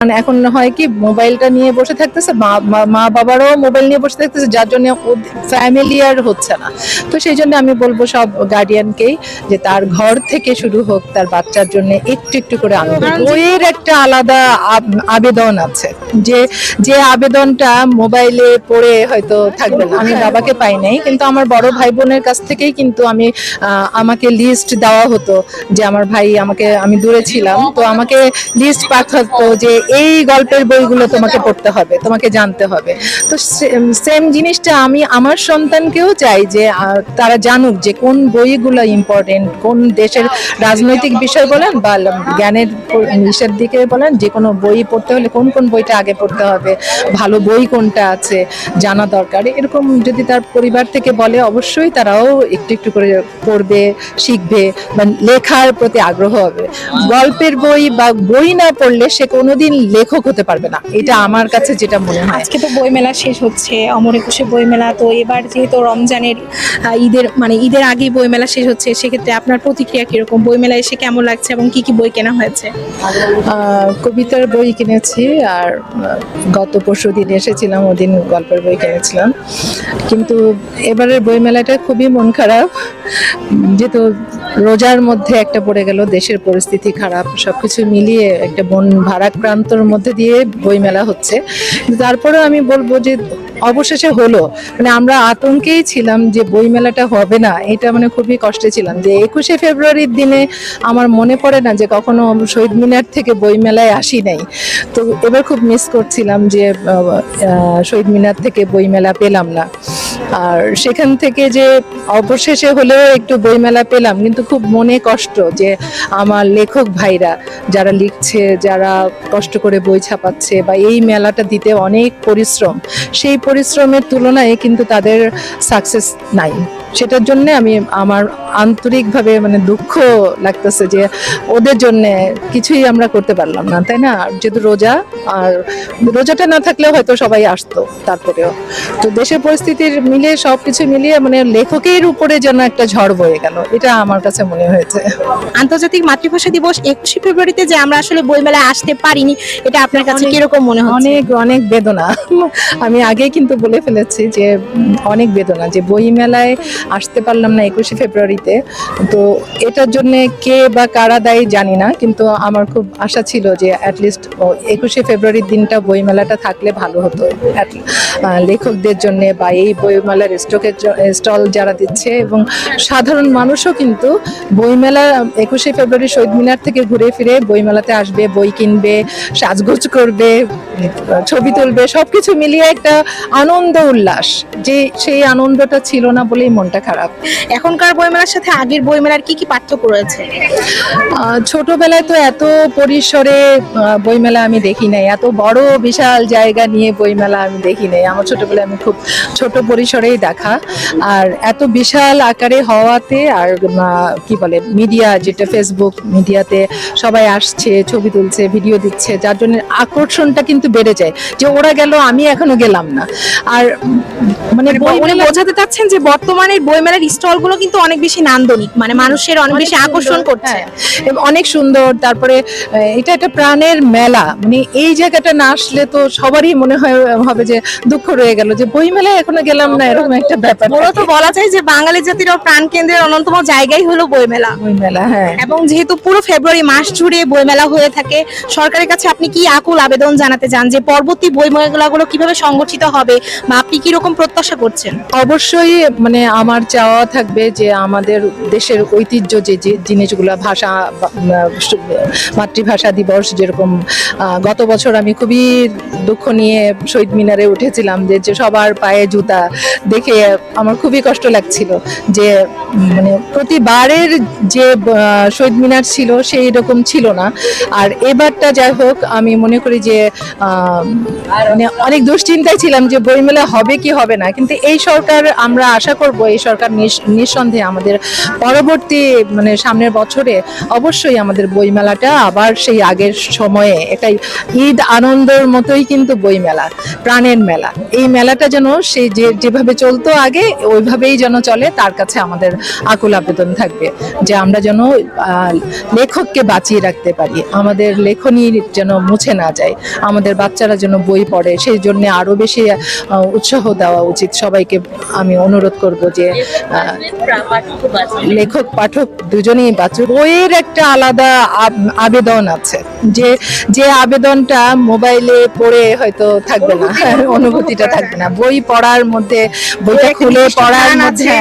মানে এখন হয় কি মোবাইলটা নিয়ে বসে থাকতেছে, মা বাবারাও মোবাইল নিয়ে বসে থাকতেছে, যার জন্য ফ্যামিলিয়ার হচ্ছে না। তো সেই জন্য আমি বলবো সব গার্ডিয়ানকেই যে তার ঘর থেকে শুরু হোক তার বাচ্চার জন্য একটু একটু করে আনবে। বইয়ের একটা আলাদা আবেদন আছে, যে যে আবেদনটা মোবাইলে পড়ে হয়তো থাকবে না। আমি বাবাকে পাই নাই, কিন্তু আমার বড় ভাই বোনের কাছ থেকেই কিন্তু আমাকে লিস্ট দেওয়া হতো, যে আমার ভাই আমাকে, আমি দূরে ছিলাম তো আমাকে লিস্ট পাঠাতো যে এই গল্পের বইগুলো তোমাকে পড়তে হবে, তোমাকে জানতে হবে। তো সেম জিনিসটা আমি আমার সন্তানকেও চাই যে তারা জানুক যে কোন বইগুলো ইম্পর্টেন্ট, কোন দেশের রাজনৈতিক বিষয় বলেন বা জ্ঞানের বিষয়ের দিকে বলেন, যে কোনো বই পড়তে হলে কোন কোন বইটা আগে পড়তে হবে, ভালো বই কোনটা আছে জানা দরকার। এরকম যদি তার পরিবার থেকে বলে অবশ্যই তারাও একটু একটু করে পড়বে, শিখবে বা লেখার প্রতি আগ্রহ হবে। গল্পের বই বা বই না পড়লে সে কোনোদিন লেখক হতে পারবে না, এটা আমার কাছে যেটা মনে হয়। আজকে তো বইমেলা শেষ হচ্ছে, অমর একুশে বইমেলা, তো এবার যেহেতু রমজানের ঈদের আগে বইমেলা শেষ হচ্ছে, সেক্ষেত্রে আপনার প্রতিক্রিয়া কিরকম? বইমেলা এসে কেমন লাগছে এবং কি কি বই কেনা হয়েছে? কবিতার বই কিনেছি, আর গত পরশু দিন এসেছিলাম, ওদিন গল্পের বই কিনেছিলাম। কিন্তু এবারের বইমেলাটা খুবই মন খারাপ, যেহেতু রোজার মধ্যে একটা পড়ে গেল, দেশের পরিস্থিতি খারাপ, সবকিছু মিলিয়ে একটা মন ভারাক্রান্তর মধ্যে দিয়ে বইমেলা হচ্ছে। তারপরেও আমি বলবো যে অবশেষে হলো, মানে আমরা আতঙ্কেই ছিলাম যে বইমেলাটা হবে না, এটা মানে খুবই কষ্টে ছিলাম। যে 21শে ফেব্রুয়ারির দিনে আমার মনে পড়ে না যে কখনো শহীদ মিনার থেকে বইমেলায় আসি নাই। তো এবার খুব মিস করছিলাম যে শহীদ মিনার থেকে বইমেলা পেলাম না। আর সেখান থেকে যে অবশেষে হলেও একটু বইমেলা পেলাম, কিন্তু খুব মনে কষ্ট যে আমার লেখক ভাইরা যারা লিখছে, যারা কষ্ট করে বই ছাপাচ্ছে বা এই মেলাটা দিতে অনেক পরিশ্রম, সেই পরিশ্রমের তুলনায় কিন্তু তাদের সাকসেস নাই। সেটার জন্য আমি আমার আন্তরিকভাবে মানে দুঃখ লাগতেছে যে ওদের জন্য কিছুই আমরা করতে পারলাম না, তাই না? যেহেতু রোজা, আর রোজাটা না থাকলেও হয়তো সবাই আসতো, তারপরেও তো দেশের পরিস্থিতির মিলিয়ে সবকিছু মিলিয়ে মানে লেখকের উপরে যেন একটা ঝড় বয়ে গেল, এটা আমার কাছে মনে হয়েছে। আন্তর্জাতিক মাতৃভাষা দিবস 21শে ফেব্রুয়ারিতে যে আমরা আসলে বইমেলায় আসতে পারিনি, এটা আপনার কাছে কিরকম মনে হচ্ছে? অনেক অনেক বেদনা। আমি আগে কিন্তু বলে ফেলেছি যে অনেক বেদনা যে বই মেলায় আসতে পারলাম না 21শে ফেব্রুয়ারিতে। তো এটার জন্য কে বা কারা দায়ী জানি না, কিন্তু আমার খুব আশা ছিল যে অ্যাটলিস্ট 21শে ফেব্রুয়ারির দিনটা বইমেলাটা থাকলে ভালো হতো লেখকদের জন্য, বা এই বইমেলার স্টল যারা দিচ্ছে, এবং সাধারণ মানুষও কিন্তু বইমেলা 21শে ফেব্রুয়ারি শহীদ মিনার থেকে ঘুরে ফিরে বইমেলাতে আসবে, বই কিনবে, সাজগোজ করবে, ছবি তুলবে, সবকিছু মিলিয়ে একটা আনন্দ উল্লাস, যে সেই আনন্দটা ছিল না বলেই মনটা খারাপ। এখনকার বইমেলার সাথে আগের বইমেলার কি কি পার্থক্য রয়েছে? ছোটবেলায় তো এত পরিসরে বইমেলা আমি দেখি নাই, এত বড় বিশাল জায়গা নিয়ে বইমেলা আমি দেখি নাই। আমার ছোটবেলায় আমি খুব ছোট পরিসরেই দেখা, আর এত বিশাল আকারে হওয়াতে, আর কি বলে মিডিয়া, যেটা ফেসবুক মিডিয়াতে সবাই আসছে, ছবি তুলছে, ভিডিও দিচ্ছে, যার জন্য আকর্ষণটা কিন্তু বেড়ে যায় যে ওরা গেল আমি এখনো গেলাম না। আর মানে উনি বোঝাতে চাচ্ছেন যে বর্তমানে বইমেলার স্টলগুলো কিন্তু অনেক বেশি নান্দনিক, মানে মানুষের অনেক বেশি আকর্ষণ করছে, অনেক সুন্দর। তারপরে এটা একটা প্রাণের মেলা, মানে এই জায়গাটা না আসলে তো সবারই মনে হবে যে দুঃখ রয়ে গেল যে বই মেলায় এখনো গেলাম না, এরকম একটা ব্যাপার। মূলত বলা যায় যে বাঙালি জাতির প্রাণ কেন্দ্রের অন্যতম জায়গাই হলো বইমেলা। বইমেলা, হ্যাঁ। এবং যেহেতু পুরো ফেব্রুয়ারি মাস জুড়ে বইমেলা হয়ে থাকে, সরকারের কাছে আপনি কি আকুল আবেদন জানাতে চান যে পরবর্তী বইমেলাগুলো কিভাবে সংগঠিত হবে, বা আপনি কি রকম প্রত্যাশা করছেন? অবশ্যই মানে আমার চাওয়া থাকবে যে আমাদের দেশের ঐতিহ্য যে জিনিসগুলো, ভাষা, মাতৃভাষা দিবস, যেরকম গত বছর আমি খুবই দুঃখ নিয়ে শহীদ মিনারে উঠেছিলাম, যে সবার পায়ে জুতা দেখে আমার খুবই কষ্ট লাগছিল, যে মানে প্রতিবারের যে শহীদ মিনার ছিল সেই রকম ছিল না। আর এবারটা যাই হোক, আমি মনে করি যে মানে অনেক দুশ্চিন্তায় ছিলাম যে বইমেলা হবে কি হবে না, কিন্তু এই সরকার, আমরা আশা করব এই সরকার নিঃসন্দেহে আমাদের পরবর্তী মানে সামনের বছরে অবশ্যই আমাদের বইমেলাটা আবার সেই আগের সময়ে একটা ঈদ আনন্দের মতোই কিন্তু বইমেলা, প্রাণের মেলা, এই মেলাটা যেন সেই যেভাবে চলতো আগে ওইভাবেই যেন চলে তার কাছে আমাদের আকুল আবেদন থাকবে যে আমরা যেন লেখককে বাঁচিয়ে রাখতে পারি, আমাদের লেখনী যেন মুছে না যায়, আমাদের বাচ্চারা যেন বই পড়ে, সেই জন্য আরো বেশি উৎসাহ দেওয়া উচিত সবাইকে। আমি অনুরোধ করব যে লেখক পাঠক দুজনেই বাঁচুক। বইয়ের একটা আলাদা আবেদন আছে, যে যে আবেদনটা মোবাইলে পড়ে হয়তো থাকবে না, অনুভূতিটা থাকবে না। বই পড়ার মধ্যে, বইটা খুলে পড়ার মধ্যে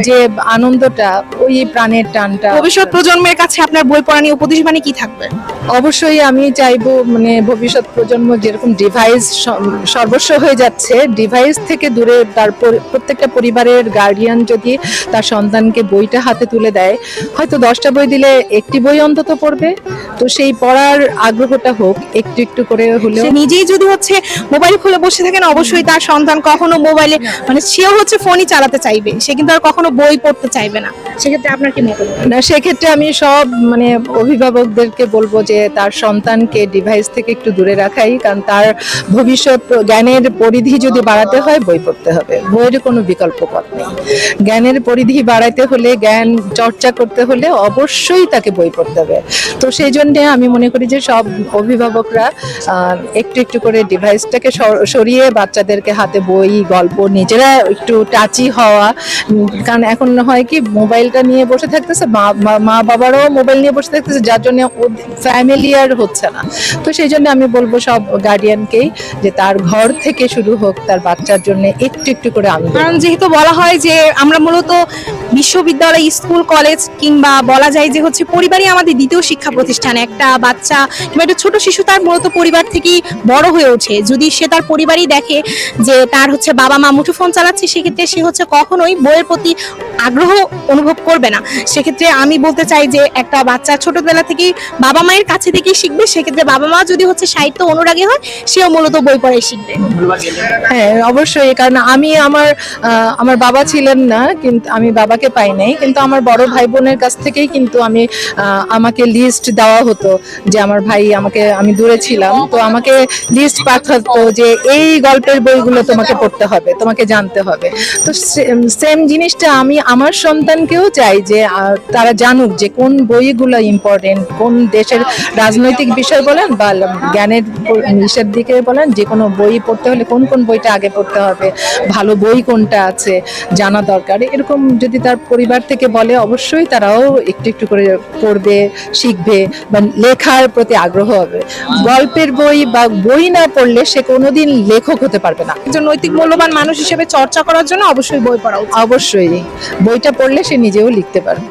যে আনন্দটা, ওই প্রাণের টানটা। ভবিষ্যৎ প্রজন্মের কাছে আপনার বই পড়া নিয়ে উপদেশ মানে কি থাকবে? অবশ্যই আমি চাইবো মানে ভবিষ্যৎ প্রজন্ম যেরকম ডিভাইস সর্বস্ব হয়ে যাচ্ছে, ডিভাইস থেকে দূরে তার প্রত্যেকটা পরিবারের গার্ডিয়ান যদি তার সন্তানকে বইটা হাতে তুলে দেয়, হয়তো 10টা বই দিলে একটি বই অন্তত পড়বে, তো সেই পড়ার আগ্রহটা হোক একটু একটু করে হলেও। সে নিজেই যদি হচ্ছে মোবাইল খুলে বসে থাকেন, অবশ্যই তার সন্তান কখনো মোবাইলে মানে সেও হচ্ছে ফোনই চালাতে চাইবে, সে কিন্তু আর কখনো বই পড়তে চাইবে না। সেক্ষেত্রে আপনার কি মতামত? না, সেক্ষেত্রে আমি সব মানে অভিভাবকদেরকে বলবো যে তার সন্তানকে ডিভাইস থেকে একটু দূরে রাখাই, কারণ তার ভবিষ্যৎ জ্ঞানের পরিধি যদি বাড়াতে হয় বই পড়তে হবে, বইয়ের কোনো বিকল্প পথ নেই। জ্ঞানের পরিধি বাড়াইতে হলে, জ্ঞান চর্চা করতে হলে অবশ্যই তাকে বই পড়তে হবে। তো সেই জন্য আমি মনে করি যে সব অভিভাবকরা একটু একটু করে ডিভাইসটাকে সরিয়ে বাচ্চাদেরকে হাতে বই, গল্প, নিজেরা একটু টাচি হওয়া। কারণ এখন হয় কি, মোবাইলটা নিয়ে বসে থাকতেছে, মা বাবারাও মোবাইল নিয়ে বসে থাকতেছে, যার জন্য ফ্যামিলিয়ার হচ্ছে না। তো সেই জন্য আমি বলবো সব গার্ডিয়ানকেই যে তার ঘর থেকে শুরু হোক তার বাচ্চার জন্য একটু একটু করে আনন্দ। কারণ যেহেতু বলা হয় যে আমরা মূলত বিশ্ববিদ্যালয়, স্কুল, কলেজ কিংবা বলা যায় যে হচ্ছে পরিবারই আমাদের দ্বিতীয় শিক্ষা প্রতিষ্ঠান। একটা বাচ্চা কিংবা একটা ছোট শিশু তার মূলত পরিবার থেকেই বড় হয়ে ওঠে। যদি সে তার পরিবারই দেখে যে তার হচ্ছে বাবা মা মুঠোফোন চালাচ্ছে, সেক্ষেত্রে সে হচ্ছে কখনোই বইয়ের প্রতি আগ্রহ অনুভব করবে না। সেক্ষেত্রে আমি বলতে চাই যে একটা বাচ্চা ছোটবেলা থেকেই বাবা মায়ের কাছে থেকেই শিখবে। সেক্ষেত্রে বাবা মা যদি হচ্ছে সাহিত্য অনুরাগী হয়, সেও মূলত বই পড়াই শিখবে। হ্যাঁ, অবশ্যই। কারণ আমি আমার বাবা ছিলেন না, কিন্তু আমি বাবাকে পাই নাই, কিন্তু আমার বড় ভাই বোনের কাছ থেকেই কিন্তু আমাকে লিস্ট দেওয়া হতো যে আমার ভাই আমি দূরে ছিলাম, তো আমাকে লিস্ট পাঠাতো যে এই গল্পের বইগুলো তোমাকে পড়তে হবে, তোমাকে জানতে হবে। তো সেম জিনিসটা আমি আমার সন্তানকেও চাই যে তারা জানুক যে কোন বইগুলো ইম্পর্টেন্ট, কোন দেশের রাজনৈতিক বিষয় বলেন বা জ্ঞানের বিষয়ের দিকে বলেন, যে কোনো বই পড়তে হলে কোন কোন বইটা আগে পড়তে হবে, ভালো বই কোনটা আছে জানা দরকার। এরকম যদি তার পরিবার থেকে বলে, অবশ্যই তারাও একটু একটু করে পড়বে, শিখবে বা লেখার প্রতি আগ্রহ হবে। গল্পের বই বা বই না পড়লে সে কোনোদিন লেখক হতে পারবে না। একজন নৈতিক মূল্যবান মানুষ হিসেবে চর্চা করার জন্য অবশ্যই বই পড়া উচিত। অবশ্যই বইটা পড়লে সে নিজেও লিখতে পারবে।